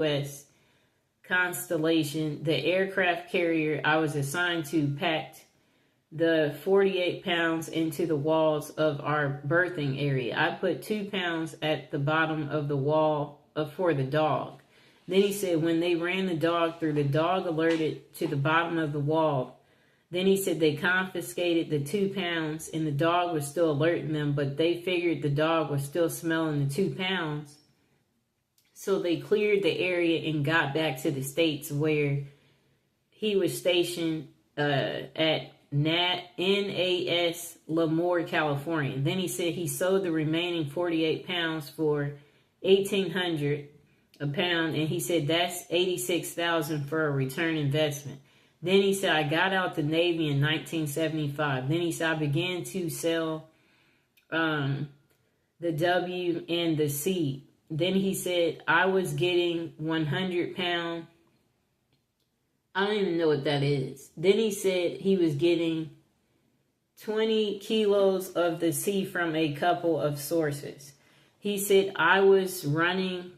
U.S. Constellation, the aircraft carrier I was assigned to, packed the 48 pounds into the walls of our berthing area. I put 2 pounds at the bottom of the wall for the dog. Then he said when they ran the dog through, the dog alerted to the bottom of the wall. Then he said they confiscated the 2 pounds and the dog was still alerting them, but they figured the dog was still smelling the 2 pounds. So they cleared the area and got back to the States where he was stationed at NAS Lemoore, California. Then he said he sold the remaining 48 pounds for $1,800 a pound, and he said that's $86,000 for a return investment. Then he said I got out the Navy in 1975. Then he said I began to sell the W and the C. Then he said I was getting 100 pound. I don't even know what that is. Then he said he was getting 20 kilos of the C from a couple of sources. He said I was running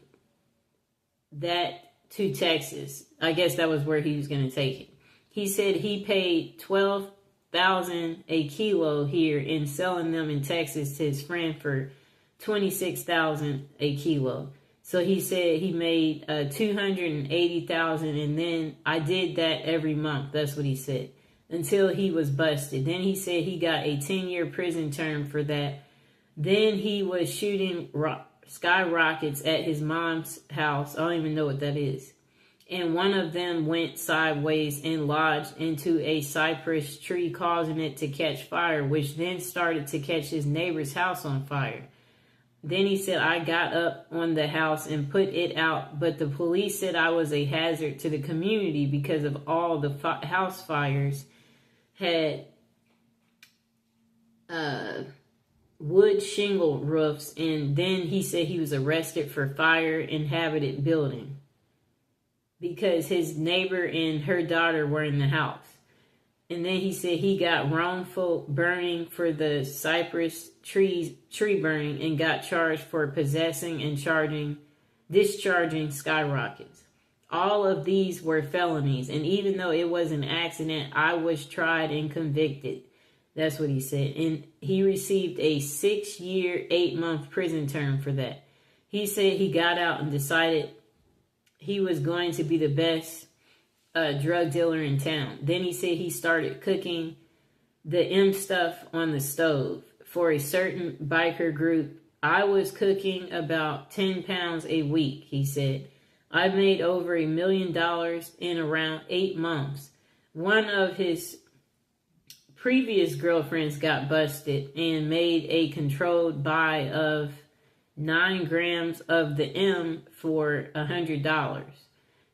that to Texas. I guess that was where he was going to take it. He said he paid $12,000 a kilo here and selling them in Texas to his friend for $26,000 a kilo. So he said he made $280,000, and then I did that every month. That's what he said until he was busted. Then he said he got a 10-year prison term for that. Then he was shooting skyrockets at his mom's house. I don't even know what that is. And one of them went sideways and lodged into a cypress tree, causing it to catch fire, which then started to catch his neighbor's house on fire. Then he said, I got up on the house and put it out, but the police said I was a hazard to the community because of all the house fires had wood shingle roofs. And then he said he was arrested for fire inhabited building because his neighbor and her daughter were in the house. And then he said he got wrongful burning for the cypress tree burning and got charged for possessing and discharging skyrockets. All of these were felonies. And even though it was an accident, I was tried and convicted. That's what he said. And he received a 6-year, 8-month prison term for that. He said he got out and decided he was going to be the best drug dealer in town. Then he said he started cooking the M stuff on the stove for a certain biker group. I was cooking about 10 pounds a week, he said. I made over $1 million in around 8 months. One of his previous girlfriends got busted and made a controlled buy of 9 grams of the M for $100.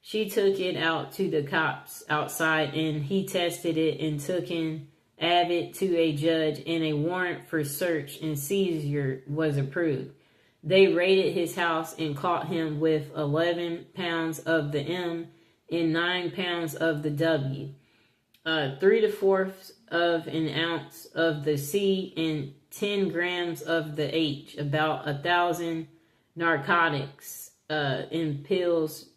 She took it out to the cops outside and he tested it and took in Abbott to a judge, and a warrant for search and seizure was approved. They raided his house and caught him with 11 pounds of the M and 9 pounds of the W, 3/4 of an ounce of the C and 10 grams of the H, about 1,000 narcotics in pills.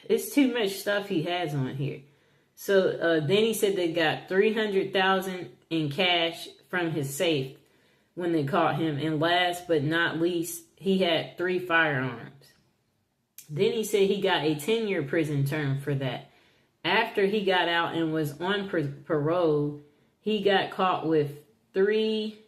It's too much stuff he has on here. So then he said they got $300,000 in cash from his safe when they caught him. And last but not least, he had 3 firearms. Then he said he got a 10-year prison term for that. After he got out and was on parole, he got caught with 3...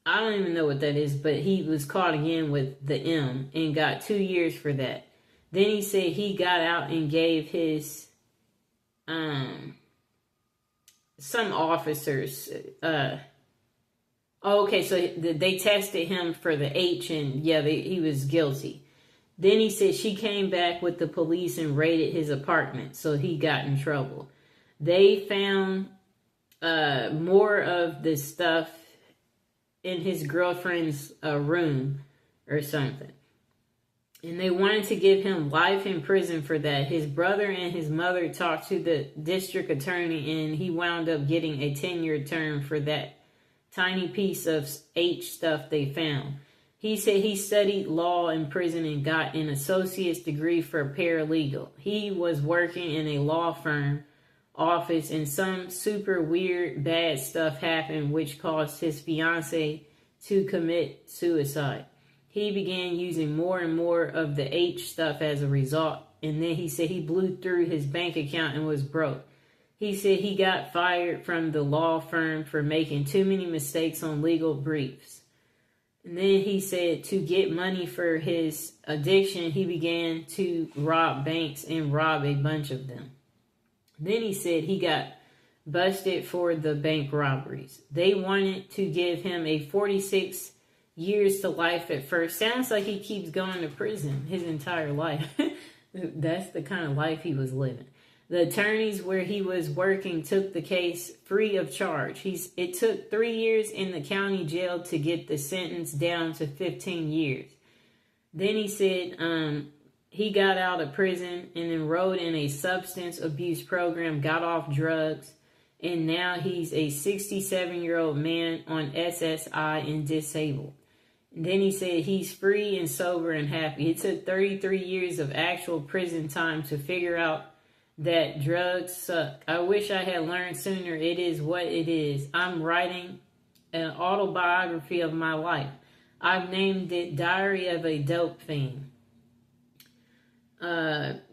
I don't even know what that is, but he was caught again with the M and got 2 years for that. Then he said he got out and gave his, some officers, okay, so they tested him for the H and yeah, he was guilty. Then he said she came back with the police and raided his apartment, so he got in trouble. They found more of the stuff in his girlfriend's room or something. And they wanted to give him life in prison for that. His brother and his mother talked to the district attorney, and he wound up getting a 10-year term for that tiny piece of H stuff they found. He said he studied law in prison and got an associate's degree for paralegal. He was working in a law firm office and some super weird bad stuff happened which caused his fiance to commit suicide. He began using more and more of the H stuff as a result, and then he said he blew through his bank account and was broke. He said he got fired from the law firm for making too many mistakes on legal briefs. And then he said to get money for his addiction, he began to rob banks and rob a bunch of them. Then he said he got busted for the bank robberies. They wanted to give him a 46 years to life at first. Sounds like he keeps going to prison his entire life. That's the kind of life he was living. The attorneys where he was working took the case free of charge. It took 3 years in the county jail to get the sentence down to 15 years. Then he said he got out of prison and enrolled in a substance abuse program, got off drugs, and now he's a 67-year-old man on SSI and disabled. And then he said he's free and sober and happy. It took 33 years of actual prison time to figure out that drugs suck. I wish I had learned sooner. It is what it is. I'm writing an autobiography of my life. I've named it Diary of a Dope Fiend.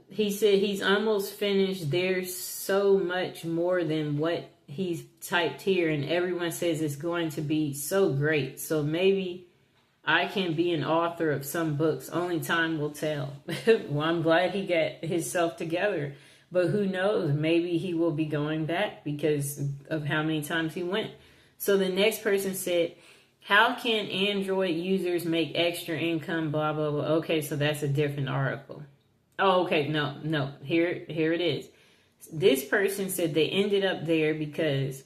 He said he's almost finished. There's so much more than what he's typed here, and everyone says it's going to be so great. So maybe I can be an author of some books. Only time will tell. Well, I'm glad he got himself together. But who knows? Maybe he will be going back because of how many times he went. So the next person said, how can Android users make extra income, blah, blah, blah. Okay, so that's a different article. Oh, okay, no. Here it is. This person said they ended up there because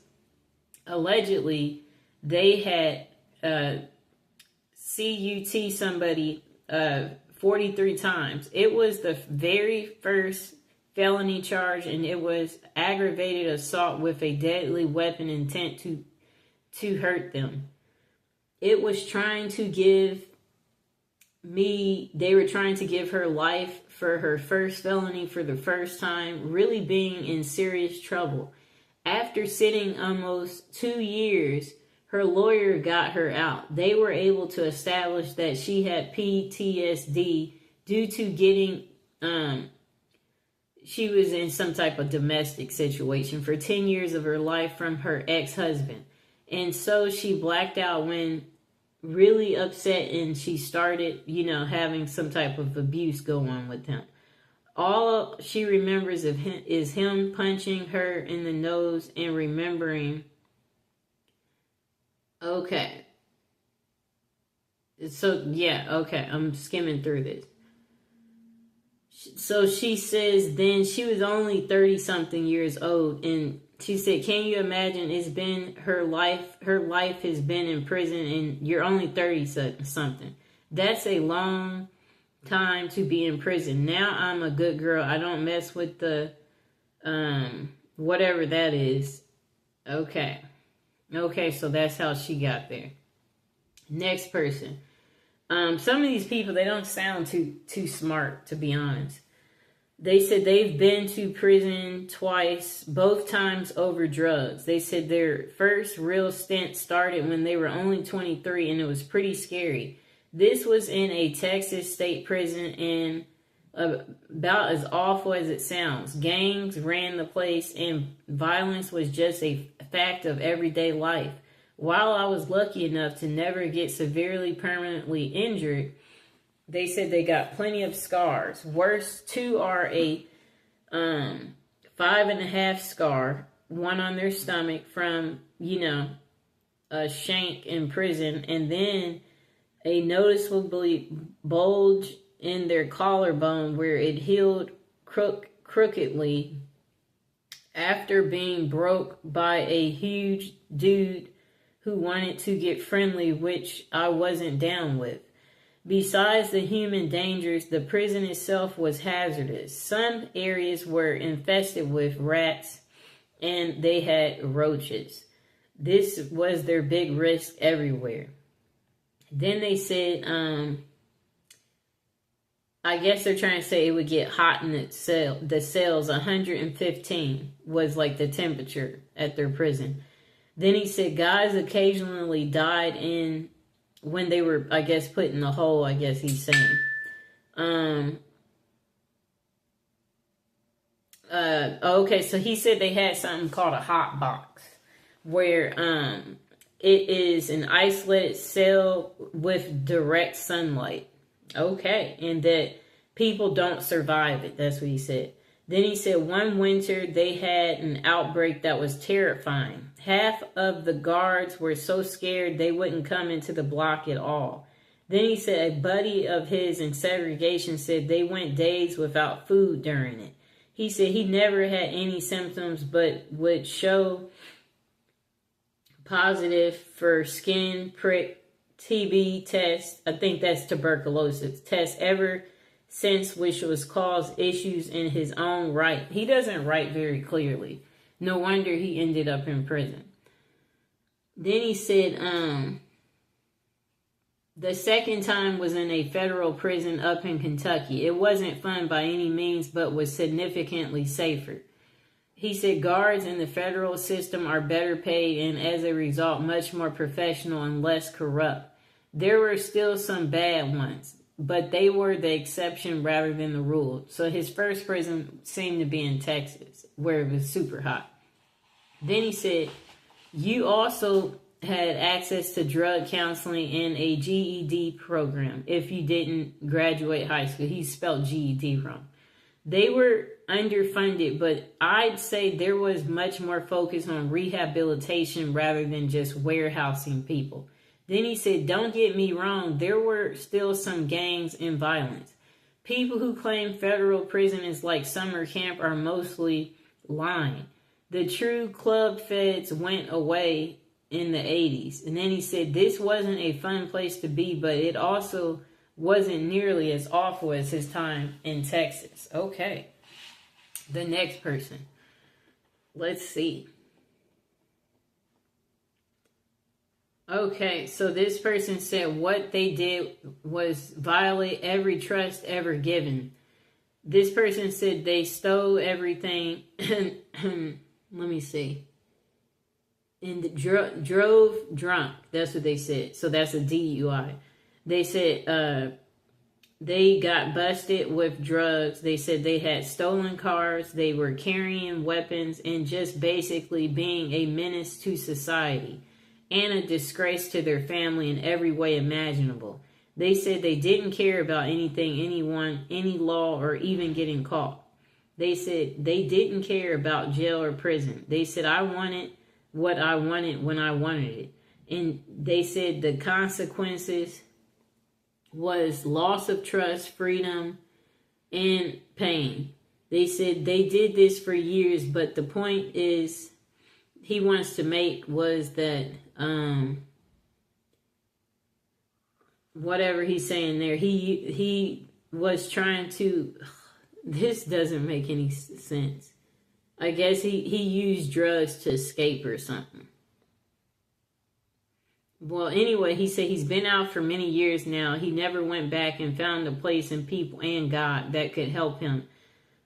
allegedly they had CUT somebody 43 times. It was the very first felony charge, and it was aggravated assault with a deadly weapon intent to hurt them. It was trying to give they were trying to give her life for her first felony for the first time, really being in serious trouble. After sitting almost 2 years, her lawyer got her out. They were able to establish that she had PTSD due to getting she was in some type of domestic situation for 10 years of her life from her ex-husband. And so she blacked out when really upset, and she started, having some type of abuse go on with him. All she remembers of him is him punching her in the nose and remembering. Okay. So, yeah, okay. I'm skimming through this. So she says then she was only 30-something years old, and she said, can you imagine, it's been her life has been in prison, and you're only 30-something. That's a long time to be in prison. Now I'm a good girl. I don't mess with the, whatever that is. Okay, so that's how she got there. Next person. Some of these people, they don't sound too smart, to be honest. They said they've been to prison twice, both times over drugs. They said their first real stint started when they were only 23, and it was pretty scary. This was in a Texas state prison, and about as awful as it sounds. Gangs ran the place, and violence was just a fact of everyday life. While I was lucky enough to never get severely permanently injured, they said they got plenty of scars. Worst two are a 5.5 scar, one on their stomach from, a shank in prison, and then a noticeably bulge in their collarbone where it healed crookedly after being broke by a huge dude who wanted to get friendly, which I wasn't down with. Besides the human dangers, the prison itself was hazardous. Some areas were infested with rats, and they had roaches. This was their big risk everywhere. Then they said, I guess they're trying to say it would get hot in the cells. 115 was like the temperature at their prison. Then he said guys occasionally died when they were, I guess, put in the hole, I guess he's saying. Okay, so he said they had something called a hot box, where it is an isolated cell with direct sunlight. Okay, and that people don't survive it. That's what he said. Then he said one winter they had an outbreak that was terrifying. Half of the guards were so scared they wouldn't come into the block at all. Then he said a buddy of his in segregation said they went days without food during it. He said he never had any symptoms but would show positive for skin prick, TB test. I think that's tuberculosis test ever since, which was caused issues in his own right. He doesn't write very clearly. No wonder he ended up in prison. Then he said the second time was in a federal prison up in Kentucky. It wasn't fun by any means, but was significantly safer. He said guards in the federal system are better paid and as a result much more professional and less corrupt. There were still some bad ones, but they were the exception rather than the rule. So his first prison seemed to be in Texas, where it was super hot. Then he said, you also had access to drug counseling and a GED program if you didn't graduate high school. He spelled GED wrong. They were underfunded, but I'd say there was much more focus on rehabilitation rather than just warehousing people. Then he said, don't get me wrong, there were still some gangs and violence. People who claim federal prison is like summer camp are mostly lying. The true club feds went away in the 80s. And then he said, this wasn't a fun place to be, but it also wasn't nearly as awful as his time in Texas. Okay. The next person. Let's see. Okay, so this person said what they did was violate every trust ever given. This person said they stole everything. Let me see. And drove drunk. That's what they said. So that's a DUI. They said they got busted with drugs. They said they had stolen cars. They were carrying weapons and just basically being a menace to society and a disgrace to their family in every way imaginable. They said they didn't care about anything, anyone, any law, or even getting caught. They said they didn't care about jail or prison. They said, I wanted what I wanted when I wanted it. And they said the consequences was loss of trust, freedom, and pain. They said they did this for years, but the point is he wants to make was that whatever he's saying there, he was trying to, this doesn't make any sense. I guess he used drugs to escape or something. Well, anyway, he said he's been out for many years now. He never went back and found a place in people and God that could help him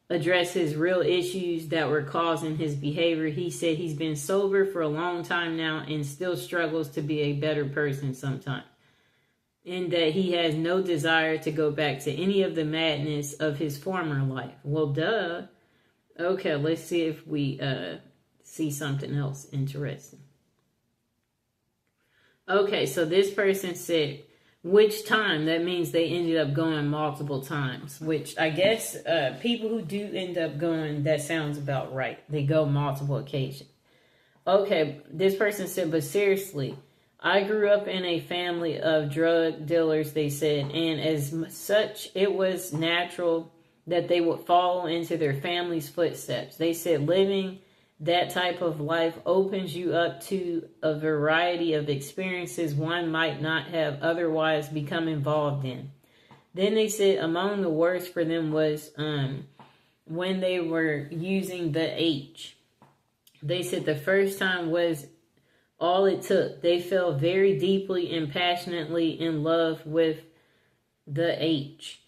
address his real issues that were causing his behavior. He said he's been sober for a long time now and still struggles to be a better person sometimes. And that he has no desire to go back to any of the madness of his former life. Well, duh. Okay, let's see if we see something else interesting. Okay, so this person said, which time? That means they ended up going multiple times, which I guess people who do end up going, that sounds about right. They go multiple occasions. Okay, this person said, but seriously, I grew up in a family of drug dealers, they said, and as such, it was natural that they would follow into their family's footsteps. They said living that type of life opens you up to a variety of experiences one might not have otherwise become involved in. Then they said among the worst for them was when they were using the H. They said the first time was all it took. They fell very deeply and passionately in love with the H.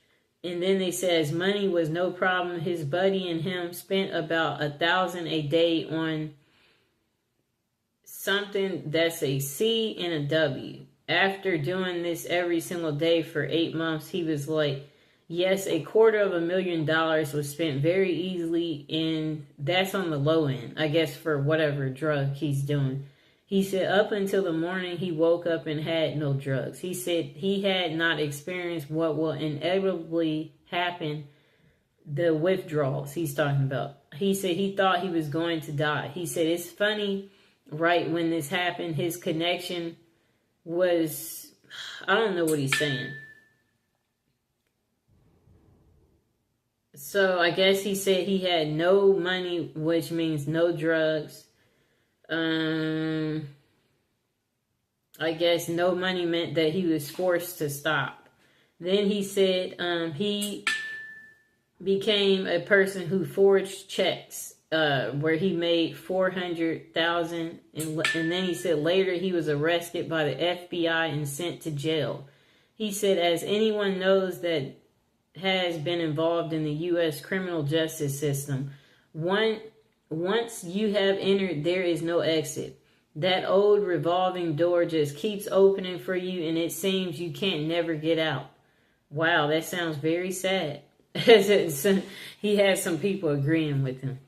And then they says money was no problem. His buddy and him spent about $1,000 a day on something that's a C and a W. After doing this every single day for 8 months, he was like, yes, $250,000 was spent very easily, and that's on the low end, I guess, for whatever drug he's doing. He said up until the morning he woke up and had no drugs. He said he had not experienced what will inevitably happen, the withdrawals he's talking about. He said he thought he was going to die. He said it's funny, right when this happened, his connection was, I don't know what he's saying. So I guess he said he had no money, which means no drugs. I guess no money meant that he was forced to stop. Then he said he became a person who forged checks where he made $400,000, and then he said later he was arrested by the FBI and sent to jail. He said, as anyone knows that has been involved in the U.S. criminal justice system, once you have entered, there is no exit. That old revolving door just keeps opening for you, and it seems you can't never get out. Wow, that sounds very sad. He has some people agreeing with him.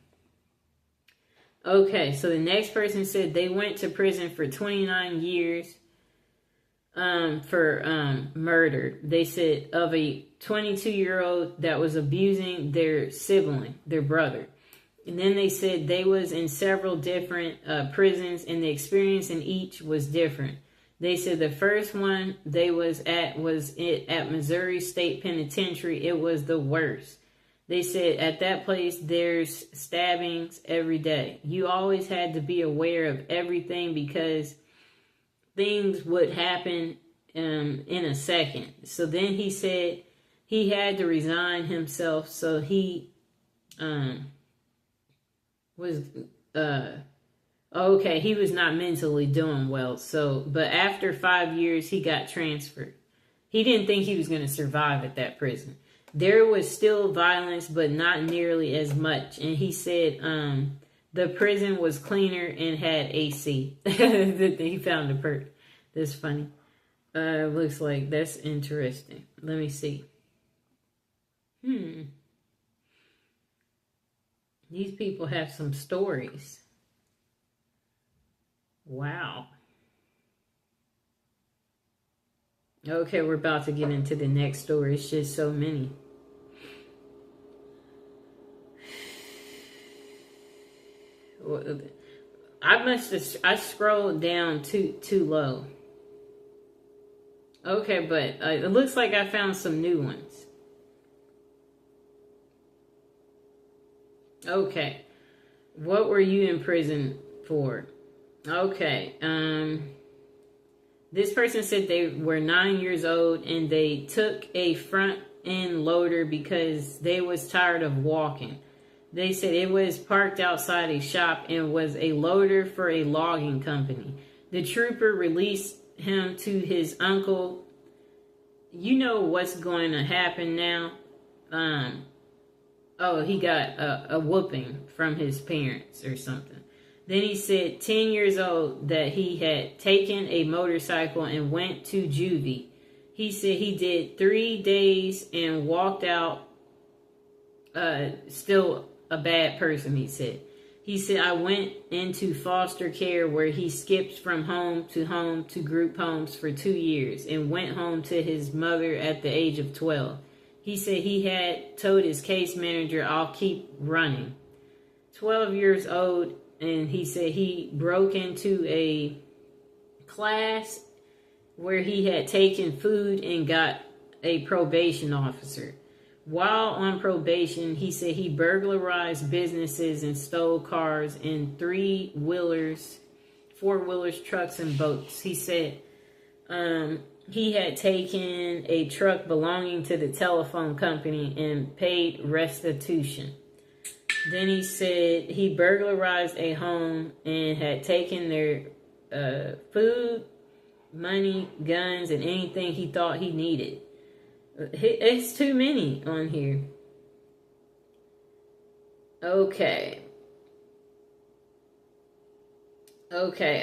Okay, so the next person said they went to prison for 29 years for murder. They said of a 22-year-old that was abusing their sibling, their brother. And then they said they was in several different prisons, and the experience in each was different. They said the first one they was at Missouri State Penitentiary. It was the worst. They said at that place there's stabbings every day. You always had to be aware of everything because things would happen in a second. So then he said he had to resign himself. So he was okay, he was not mentally doing well. So, but after 5 years, he got transferred. He didn't think he was going to survive at that prison. There was still violence, but not nearly as much. And he said the prison was cleaner and had AC. He found a perk. That's funny. Looks like that's interesting. Let me see. These people have some stories. Wow. Okay, we're about to get into the next story. It's just so many. I scrolled down too low. Okay, but it looks like I found some new ones. Okay. What were you in prison for? Okay. This person said they were 9 years old and they took a front end loader because they was tired of walking. They said it was parked outside a shop and was a loader for a logging company. The trooper released him to his uncle. You know what's going to happen now? He got a whooping from his parents or something. Then he said 10 years old that he had taken a motorcycle and went to juvie. He said he did 3 days and walked out still a bad person, he said. He said, I went into foster care where he skipped from home to group homes for 2 years and went home to his mother at the age of 12. He said he had told his case manager, I'll keep running. 12 years old, and he said he broke into a class where he had taken food and got a probation officer. While on probation, he said he burglarized businesses and stole cars and 4-wheelers, trucks, and boats. He said he had taken a truck belonging to the telephone company and paid restitution. Then he said he burglarized a home and had taken their food, money, guns, and anything he thought he needed. It's too many on here. Okay,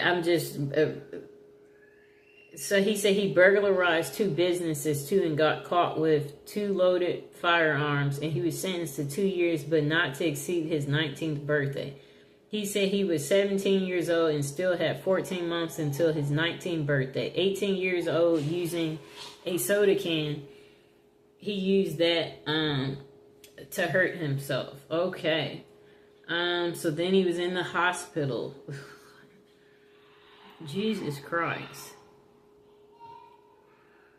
I'm just... so he said he burglarized 2 businesses too and got caught with 2 loaded firearms, and he was sentenced to 2 years but not to exceed his 19th birthday. He said he was 17 years old and still had 14 months until his 19th birthday. 18 years old, using a soda can. He used that to hurt himself. Okay. So then he was in the hospital. Jesus Christ.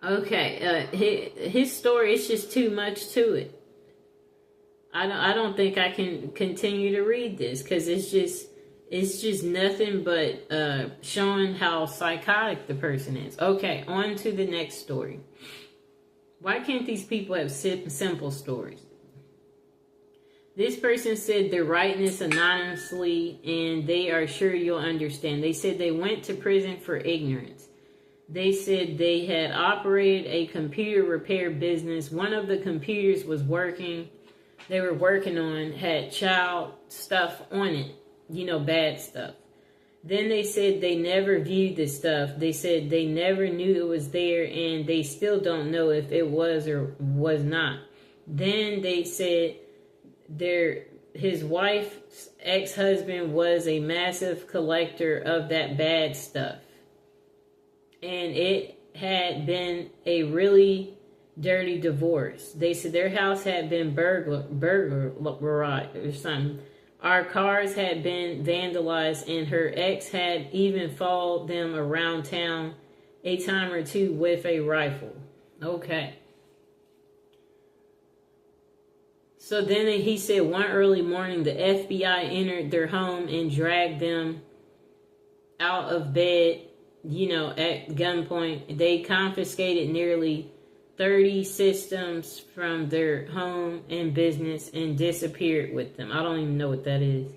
Okay, his story, it's just too much to it. I don't think I can continue to read this, because it's just nothing but showing how psychotic the person is. Okay, on to the next story. Why can't these people have simple stories? This person said they're writing this anonymously, and they are sure you'll understand. They said they went to prison for ignorance. They said they had operated a computer repair business. One of the computers they were working on had child stuff on it, bad stuff. Then they said they never viewed the stuff. They said they never knew it was there, and they still don't know if it was or was not. Then they said his wife's ex-husband was a massive collector of that bad stuff. And it had been a really dirty divorce. They said their house had been burglarized or something. Our cars had been vandalized, and her ex had even followed them around town a time or two with a rifle. Okay. So then he said one early morning the FBI entered their home and dragged them out of bed, at gunpoint. They confiscated nearly 30 systems from their home and business and disappeared with them. I don't even know what that is.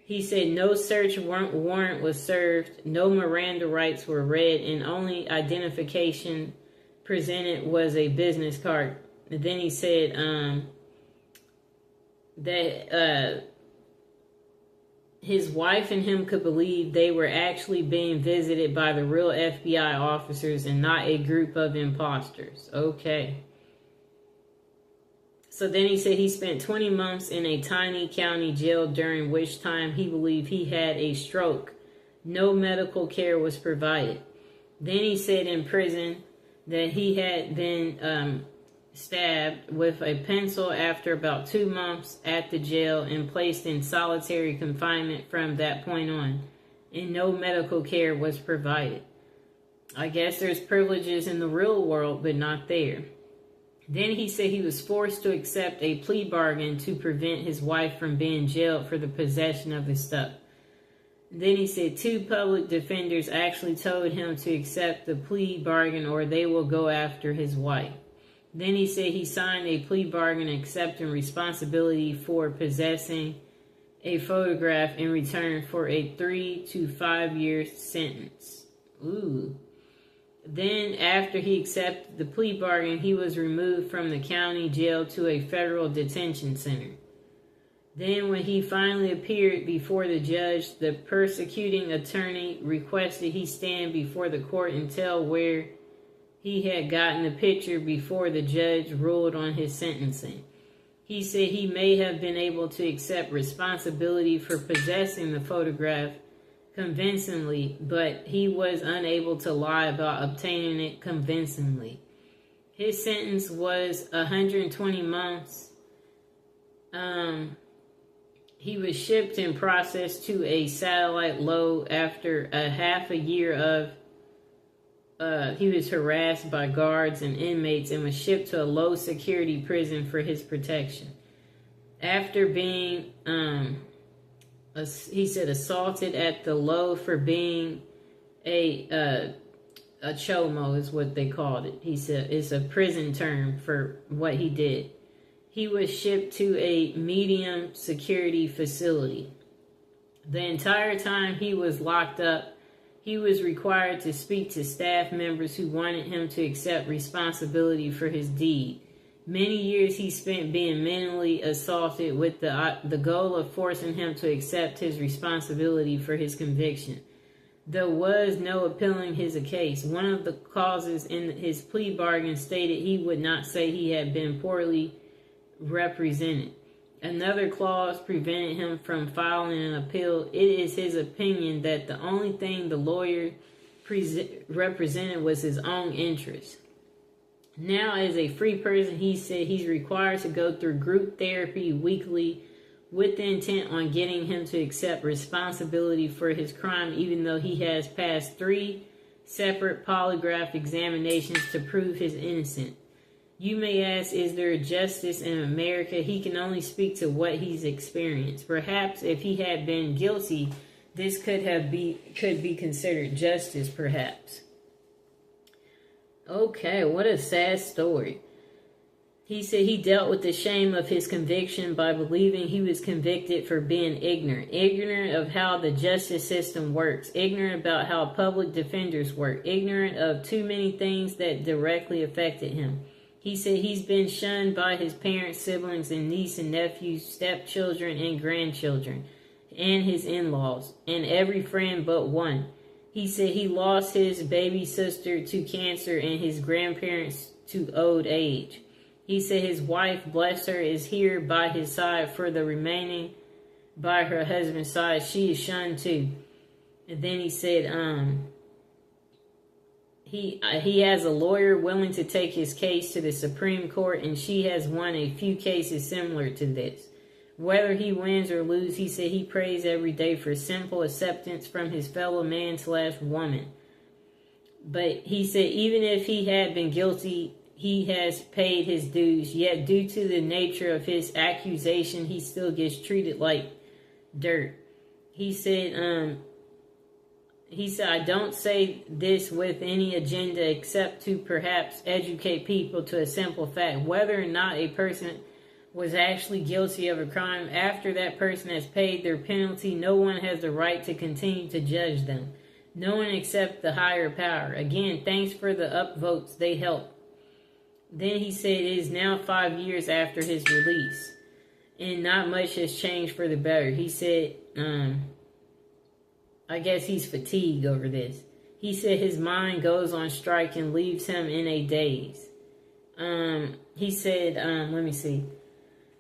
He said no search warrant was served, no Miranda rights were read, and only identification presented was a business card. And then he said that his wife and him could believe they were actually being visited by the real FBI officers and not a group of imposters. Okay. So then he said he spent 20 months in a tiny county jail, during which time he believed he had a stroke. No medical care was provided. Then he said in prison that he had been stabbed with a pencil after about 2 months at the jail and placed in solitary confinement from that point on, and no medical care was provided. I guess there's privileges in the real world, but not there. Then he said he was forced to accept a plea bargain to prevent his wife from being jailed for the possession of his stuff. Then he said 2 public defenders actually told him to accept the plea bargain or they will go after his wife. Then he said he signed a plea bargain accepting responsibility for possessing a photograph in return for a 3 to 5 year sentence. Ooh. Then after he accepted the plea bargain, he was removed from the county jail to a federal detention center. Then when he finally appeared before the judge, the prosecuting attorney requested he stand before the court and tell where he had gotten the picture before the judge ruled on his sentencing. He said he may have been able to accept responsibility for possessing the photograph convincingly, but he was unable to lie about obtaining it convincingly. His sentence was 120 months. He was shipped and processed to a satellite load after a half a year of he was harassed by guards and inmates and was shipped to a low security prison for his protection. After being, he said, assaulted at the low for being a chomo is what they called it. He said it's a prison term for what he did. He was shipped to a medium security facility. The entire time he was locked up, He was required to speak to staff members who wanted him to accept responsibility for his deed. Many years he spent being mentally assaulted with the goal of forcing him to accept his responsibility for his conviction. There was no appealing his case. One of the clauses in his plea bargain stated he would not say he had been poorly represented. Another clause prevented him from filing an appeal. It is his opinion that the only thing the lawyer represented was his own interest. Now, as a free person, he said he's required to go through group therapy weekly with the intent on getting him to accept responsibility for his crime, even though he has passed 3 separate polygraph examinations to prove his innocence. You may ask, is there justice in America? He can only speak to what he's experienced. Perhaps if he had been guilty, this could be considered justice, perhaps. Okay, what a sad story. He said he dealt with the shame of his conviction by believing he was convicted for being ignorant of how the justice system works, ignorant about how public defenders work, ignorant of too many things that directly affected him. He said he's been shunned by his parents, siblings, and niece and nephews, stepchildren, and grandchildren, and his in-laws, and every friend but one. He said he lost his baby sister to cancer and his grandparents to old age. He said his wife, bless her, is here by his side for the remaining by her husband's side. She is shunned too. And then he said, he has a lawyer willing to take his case to the Supreme Court, and she has won a few cases similar to this. Whether he wins or loses, he said he prays every day for simple acceptance from his fellow man/woman. But he said even if he had been guilty, he has paid his dues. Yet due to the nature of his accusation, he still gets treated like dirt. He said, I don't say this with any agenda except to perhaps educate people to a simple fact. Whether or not a person was actually guilty of a crime, after that person has paid their penalty, no one has the right to continue to judge them. No one except the higher power. Again, thanks for the upvotes. They help. Then he said it is now 5 years after his release, and not much has changed for the better. He said, I guess he's fatigued over this. He said his mind goes on strike and leaves him in a daze. He said, let me see.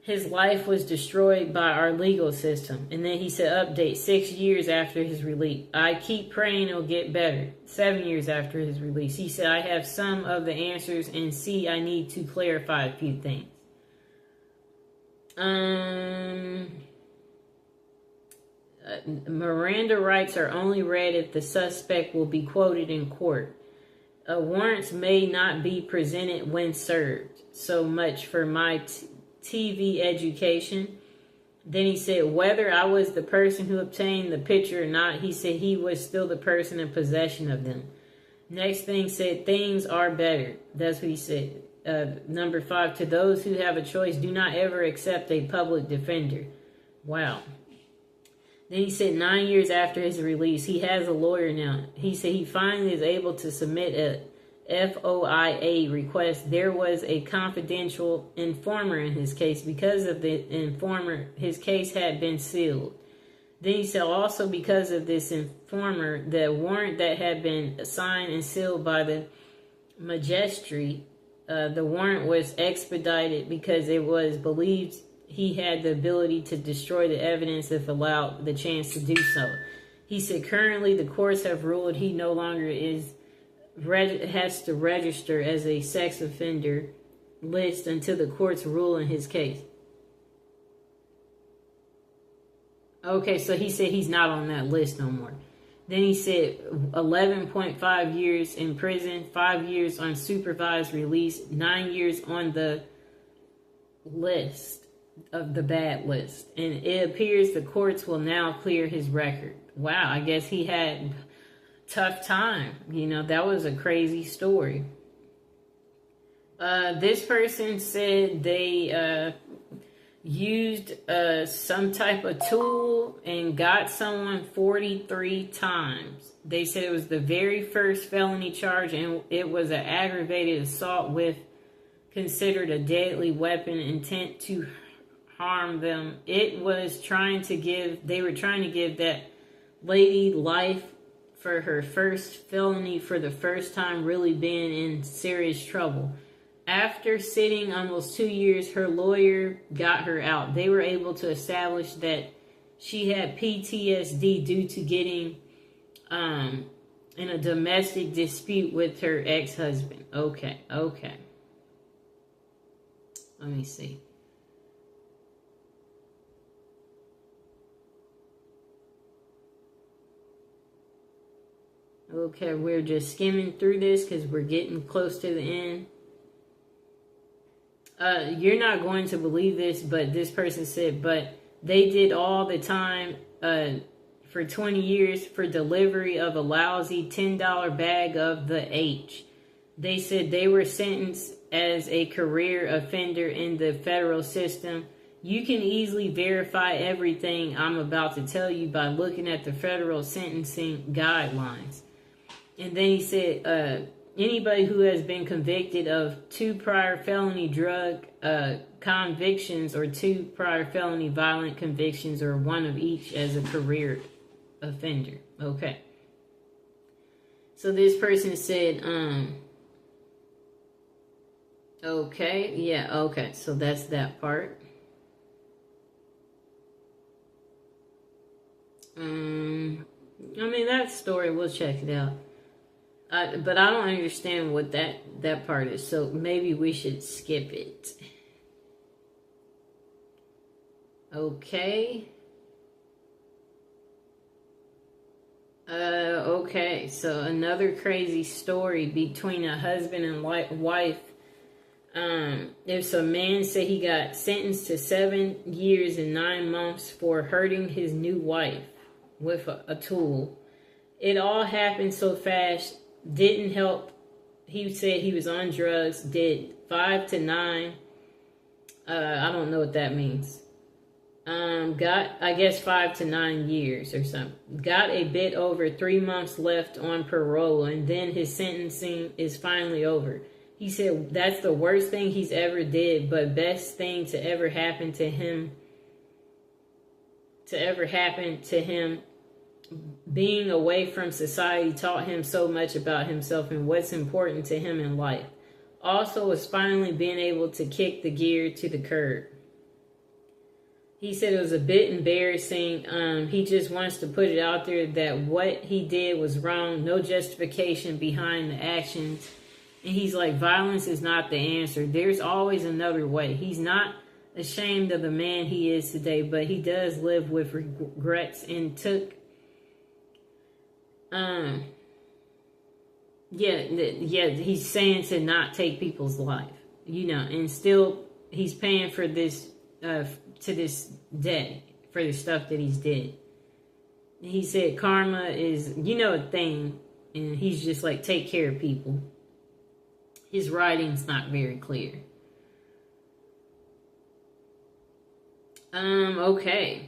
His life was destroyed by our legal system. And then he said, update, 6 years after his release. I keep praying it'll get better. 7 years after his release. He said, I have some of the answers and see I need to clarify a few things. Miranda rights are only read if the suspect will be quoted in court. Warrants may not be presented when served. So much for my TV education. Then he said, whether I was the person who obtained the picture or not, he said he was still the person in possession of them. Next thing said, things are better. That's what he said. Number 5, to those who have a choice, do not ever accept a public defender. Wow. Then he said 9 years after his release, he has a lawyer now. He said he finally is able to submit a FOIA request. There was a confidential informer in his case. Because of the informer, his case had been sealed. Then he said also because of this informer, the warrant that had been signed and sealed by the magistrate, the warrant was expedited because it was believed he had the ability to destroy the evidence if allowed the chance to do so. He said currently the courts have ruled he no longer has to register as a sex offender list until the courts rule in his case. Okay, so he said he's not on that list no more. Then he said 11.5 years in prison, 5 years on supervised release, 9 years on the list of the bad list. And it appears the courts will now clear his record. Wow, I guess he had tough time. You know, that was a crazy story. This person said they used some type of tool and got someone 43 times. They said it was the very first felony charge, and it was an aggravated assault with considered a deadly weapon, intent to harm them. They were trying to give that lady life for her first felony, for the first time really being in serious trouble. After sitting almost 2 years, her lawyer got her out. They were able to establish that she had PTSD due to getting in a domestic dispute with her ex-husband. Okay. Let me see. Okay, we're just skimming through this because we're getting close to the end. You're not going to believe this, but this person said, but they did all the time for 20 years for delivery of a lousy $10 bag of the H. They said they were sentenced as a career offender in the federal system. You can easily verify everything I'm about to tell you by looking at the federal sentencing guidelines. And then he said, anybody who has been convicted of 2 prior felony drug convictions or 2 prior felony violent convictions or 1 of each as a career offender. Okay. So this person said, okay, yeah, okay. So that's that part. I mean, that story, we'll check it out. But I don't understand what that part is, so maybe we should skip it. Okay. Okay, so another crazy story between a husband and wife. If a man said he got sentenced to 7 years and 9 months for hurting his new wife with a tool. It all happened so fast. Didn't help. He said he was on drugs. Did 5 to 9. I don't know what that means. Got, I guess, 5 to 9 years or something. Got a bit over 3 months left on parole, and then his sentencing is finally over. He said that's the worst thing he's ever did, but best thing to ever happen to him. Being away from society taught him so much about himself and what's important to him in life. Also was finally being able to kick the gear to the curb. He said it was a bit embarrassing. He just wants to put it out there that what he did was wrong. No justification behind the actions. And he's like, violence is not the answer. There's always another way. He's not ashamed of the man he is today, but he does live with regrets and took... he's saying to not take people's life, and still he's paying for this, to this day, for the stuff that he's did. He said karma is, a thing, and he's just like, take care of people. His writing's not very clear. Okay.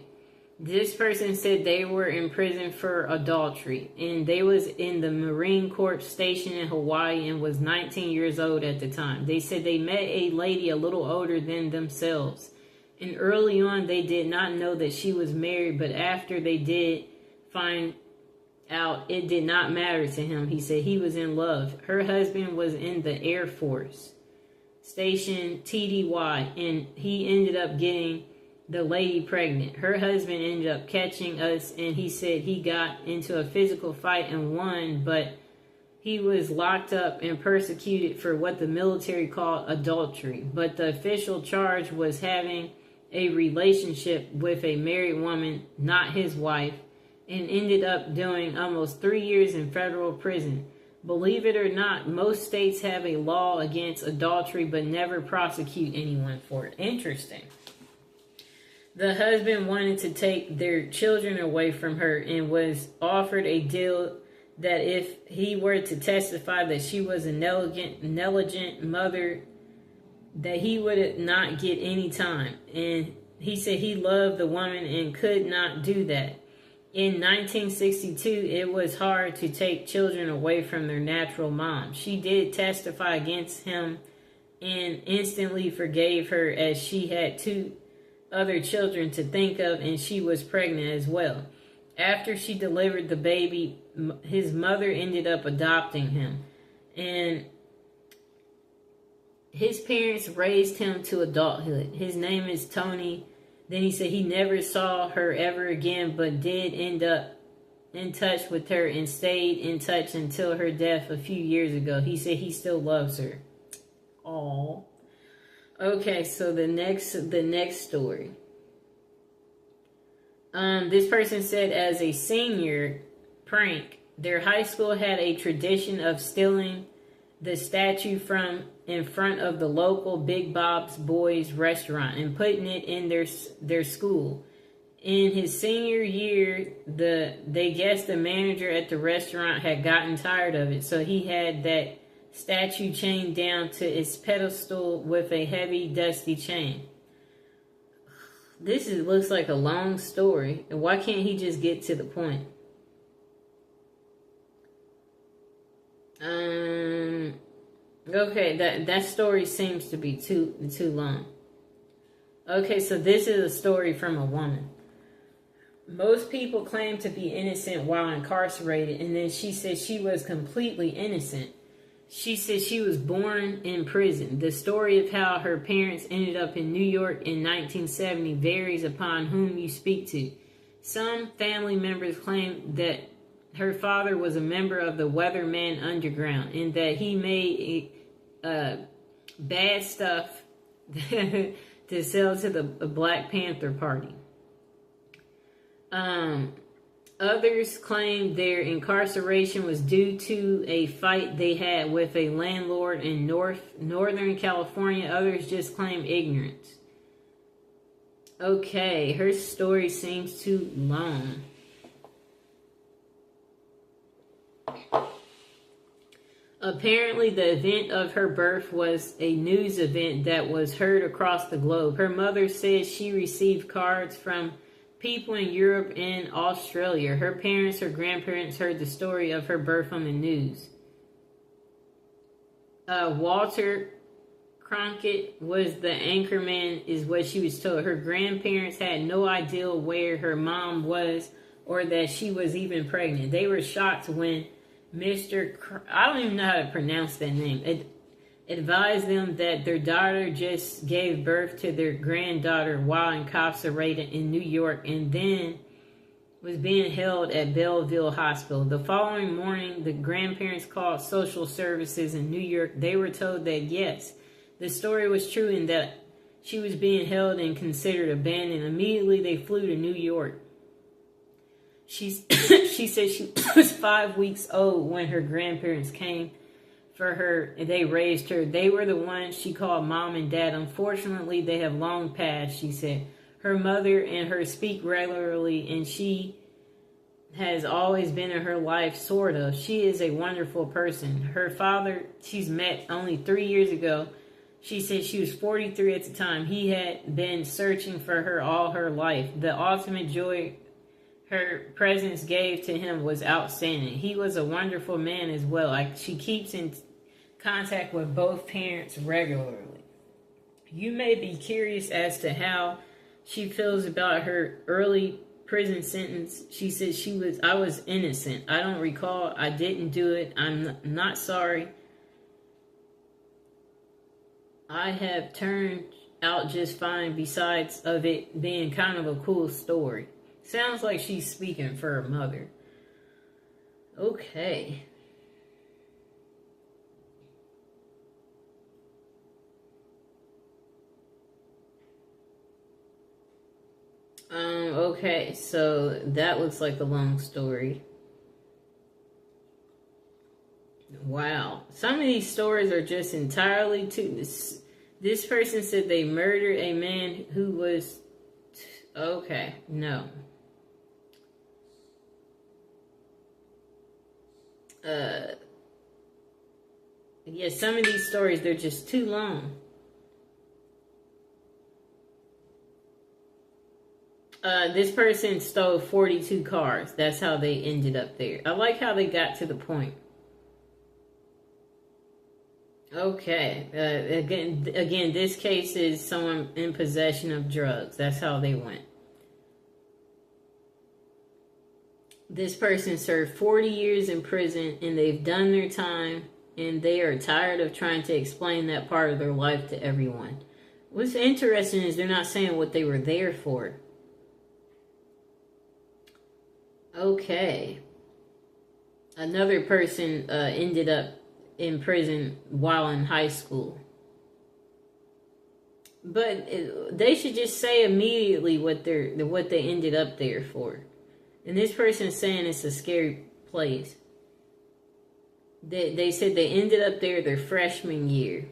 This person said they were in prison for adultery, and they was in the Marine Corps station in Hawaii and was 19 years old at the time. They said they met a lady a little older than themselves, and early on they did not know that she was married, but after they did find out, it did not matter to him. He said he was in love. Her husband was in the Air Force, station TDY, and he ended up getting the lady pregnant. Her husband ended up catching us, and he said he got into a physical fight and won, but he was locked up and persecuted for what the military called adultery. But the official charge was having a relationship with a married woman, not his wife, and ended up doing almost 3 years in federal prison. Believe it or not, most states have a law against adultery but never prosecute anyone for it. Interesting. The husband wanted to take their children away from her and was offered a deal that if he were to testify that she was a negligent mother, that he would not get any time. And he said he loved the woman and could not do that. In 1962, it was hard to take children away from their natural mom. She did testify against him and instantly forgave her, as she had 2 other children to think of and she was pregnant as well. After she delivered the baby, his mother ended up adopting him. And his parents raised him to adulthood. His name is Tony. Then he said he never saw her ever again, but did end up in touch with her and stayed in touch until her death a few years ago. He said he still loves her. Aww. Okay, so the next story. This person said, as a senior prank, their high school had a tradition of stealing the statue from in front of the local Big Bob's Boys restaurant and putting it in their school. In his senior year, they guessed the manager at the restaurant had gotten tired of it, so he had that statue chained down to its pedestal with a heavy, dusty chain. Looks like a long story. And why can't he just get to the point? Okay, that story seems to be too long. Okay, so this is a story from a woman. Most people claim to be innocent while incarcerated, and then she said she was completely innocent. She said she was born in prison. The story of how her parents ended up in New York in 1970 varies upon whom you speak to. Some family members claim that her father was a member of the Weatherman Underground and that he made bad stuff to sell to the Black Panther Party. Others claim their incarceration was due to a fight they had with a landlord in Northern California. Others just claim ignorance. Okay, her story seems too long. Apparently, the event of her birth was a news event that was heard across the globe. Her mother says she received cards from people in Europe and Australia. Her parents or grandparents heard the story of her birth on the news. Walter Cronkite was the anchorman, is what she was told. Her grandparents had no idea where her mom was or that she was even pregnant. They were shocked when I don't even know how to pronounce that name. It advised them that their daughter just gave birth to their granddaughter while incarcerated in New York and then was being held at Belleville Hospital. The following morning, the grandparents called social services in New York. They were told that yes, the story was true and that she was being held and considered abandoned. Immediately, they flew to New York. She said she was 5 weeks old when her grandparents came for her. They raised her. They were the ones she called mom and dad. Unfortunately, they have long passed, she said. Her mother and her speak regularly, and she has always been in her life, sort of. She is a wonderful person. Her father, she's met only 3 years ago. She said she was 43 at the time. He had been searching for her all her life. The ultimate joy her presence gave to him was outstanding. He was a wonderful man as well. She keeps in contact with both parents regularly. You may be curious as to how she feels about her early prison sentence. She said I was innocent. I don't recall. I didn't do it. I'm not sorry. I have turned out just fine besides of it being kind of a cool story. Sounds like she's speaking for her mother. Okay. Okay, so that looks like a long story. Wow. Some of these stories are just entirely too... This person said they murdered a man who was... Okay, no. Yeah, some of these stories, they're just too long. This person stole 42 cars. That's how they ended up there. I like how they got to the point. Okay. Again, this case is someone in possession of drugs. That's how they went. This person served 40 years in prison and they've done their time and they are tired of trying to explain that part of their life to everyone. What's interesting is they're not saying what they were there for. Okay. Another person ended up in prison while in high school. But they should just say immediately what they ended up there for. And this person is saying it's a scary place. They said they ended up there their freshman year.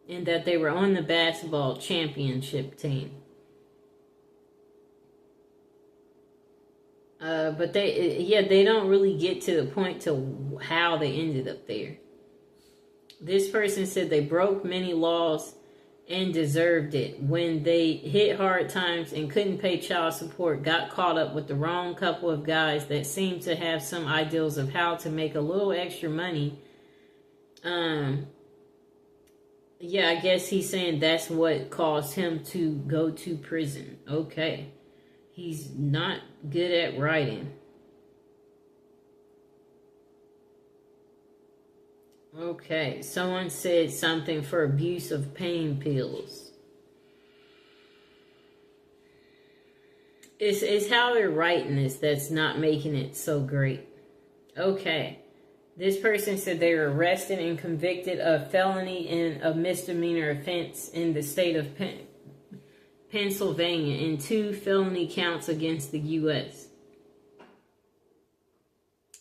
And that they were on the basketball championship team. But they don't really get to the point to how they ended up there. This person said they broke many laws and deserved it. When they hit hard times and couldn't pay child support, got caught up with the wrong couple of guys that seemed to have some ideals of how to make a little extra money. Yeah, I guess he's saying that's what caused him to go to prison. Okay. He's not good at writing. Okay, someone said something for abuse of pain pills. It's how they're writing this that's not making it so great. Okay. This person said they were arrested and convicted of felony and a misdemeanor offense in the state of Pennsylvania and 2 felony counts against the U.S.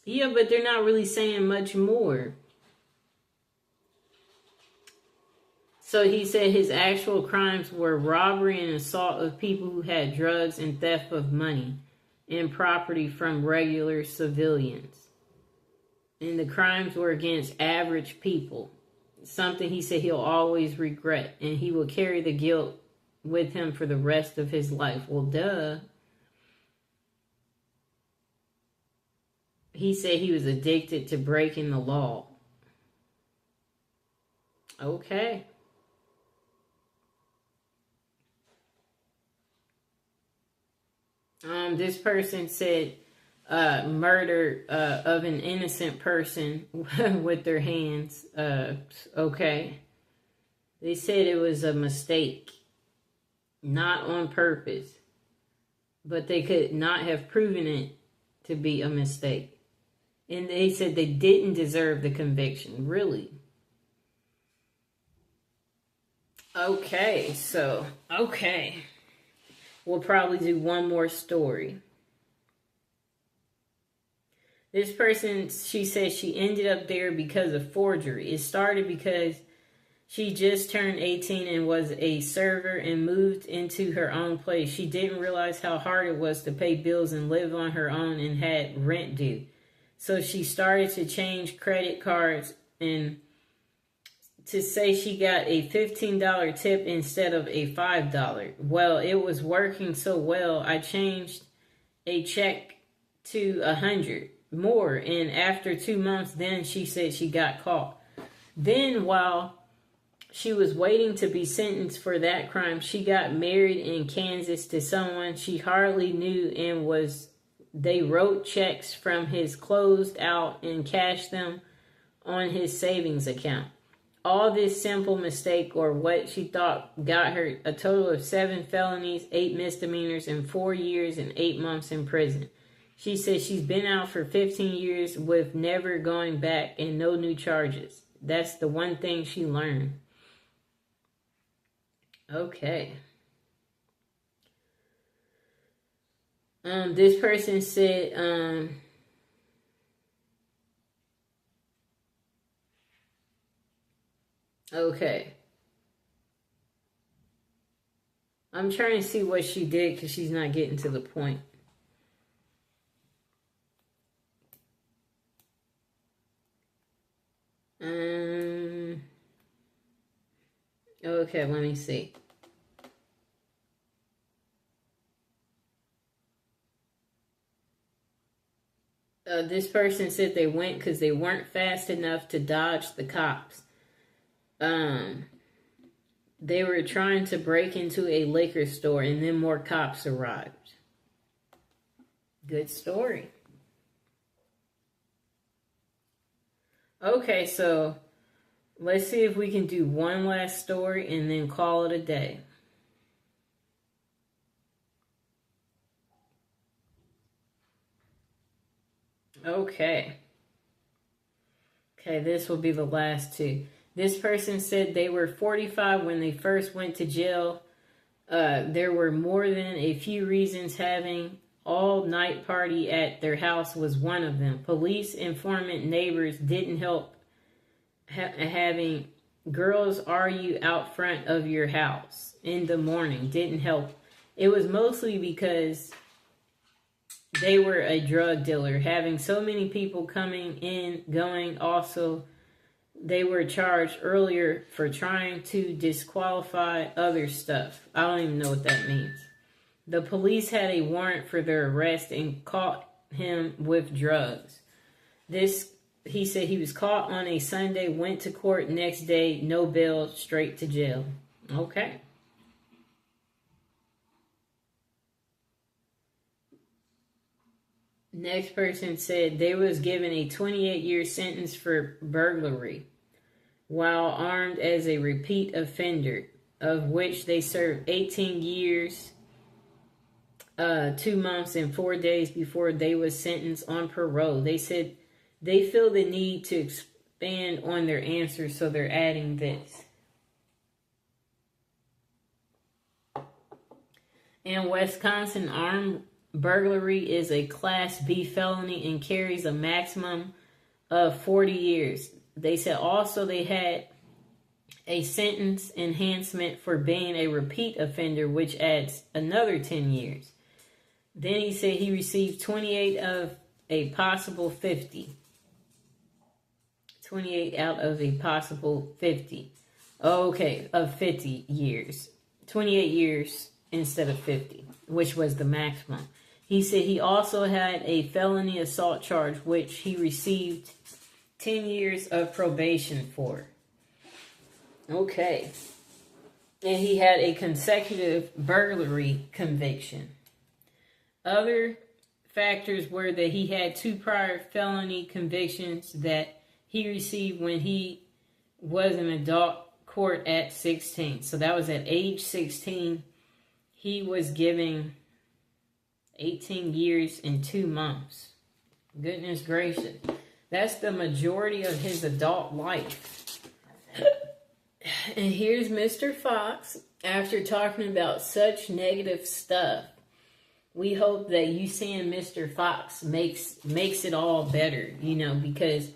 Yeah, but they're not really saying much more. So he said his actual crimes were robbery and assault of people who had drugs and theft of money and property from regular civilians. And the crimes were against average people. Something he said he'll always regret. And he will carry the guilt with him for the rest of his life. Well, duh. He said he was addicted to breaking the law. Okay. This person said murder of an innocent person with their hands. Okay. They said it was a mistake. Not on purpose. But they could not have proven it to be a mistake. And they said they didn't deserve the conviction. Really? Okay, so, okay. We'll probably do one more story. This person, she said she ended up there because of forgery. It started because she just turned 18 and was a server and moved into her own place. She didn't realize how hard it was to pay bills and live on her own and had rent due. So she started to change credit cards and to say she got a $15 tip instead of a $5. Well, it was working so well, I changed a check to $100 more. And after 2 months, then she said she got caught. Then while she was waiting to be sentenced for that crime, she got married in Kansas to someone she hardly knew and they wrote checks from his closed out and cashed them on his savings account. All this simple mistake, or what she thought, got her a total of 7 felonies, 8 misdemeanors, and 4 years and 8 months in prison. She said she's been out for 15 years with never going back and no new charges. That's the one thing she learned. Okay. This person said, okay. I'm trying to see what she did because she's not getting to the point. Okay, let me see. This person said they went because they weren't fast enough to dodge the cops. They were trying to break into a liquor store and then more cops arrived. Good story. Okay, so let's see if we can do one last story and then call it a day. Okay, this will be the last two. This person said they were 45 when they first went to jail. There were more than a few reasons. Having all-night party at their house was one of them. Police informant neighbors didn't help. Having girls argue out front of your house in the morning didn't help. It was mostly because they were a drug dealer. Having so many people coming in, going also. They were charged earlier for trying to disqualify other stuff. I don't even know what that means. The police had a warrant for their arrest and caught him with drugs. He said he was caught on a Sunday, went to court next day, no bail, straight to jail. Okay. Next person said they was given a 28-year sentence for burglary while armed as a repeat offender, of which they served 18 years, 2 months, and 4 days before they was sentenced on parole. They said they feel the need to expand on their answers, so they're adding this. In Wisconsin, armed burglary is a Class B felony and carries a maximum of 40 years. They said also they had a sentence enhancement for being a repeat offender, which adds another 10 years. Then he said he received 28 of a possible 50. 28 out of a possible 50. Okay, of 50 years. 28 years instead of 50, which was the maximum. He said he also had a felony assault charge, which he received 10 years of probation for. Okay. And he had a consecutive burglary conviction. Other factors were that he had 2 prior felony convictions that he received when he was in adult court at 16. So that was at age 16. He was given 18 years and 2 months. Goodness gracious. That's the majority of his adult life. And here's Mr. Fox, after talking about such negative stuff. We hope that you seeing Mr. Fox makes it all better, because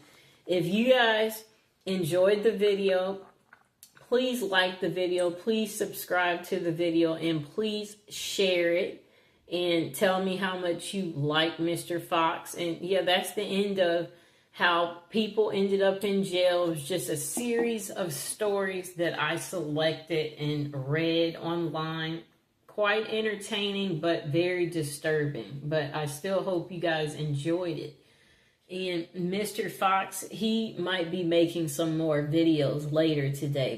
if you guys enjoyed the video, please like the video, please subscribe to the video, and please share it. And tell me how much you like Mr. Fox. And yeah, that's the end of how people ended up in jail. It was just a series of stories that I selected and read online. Quite entertaining, but very disturbing. But I still hope you guys enjoyed it. And Mr. Fox, he might be making some more videos later today.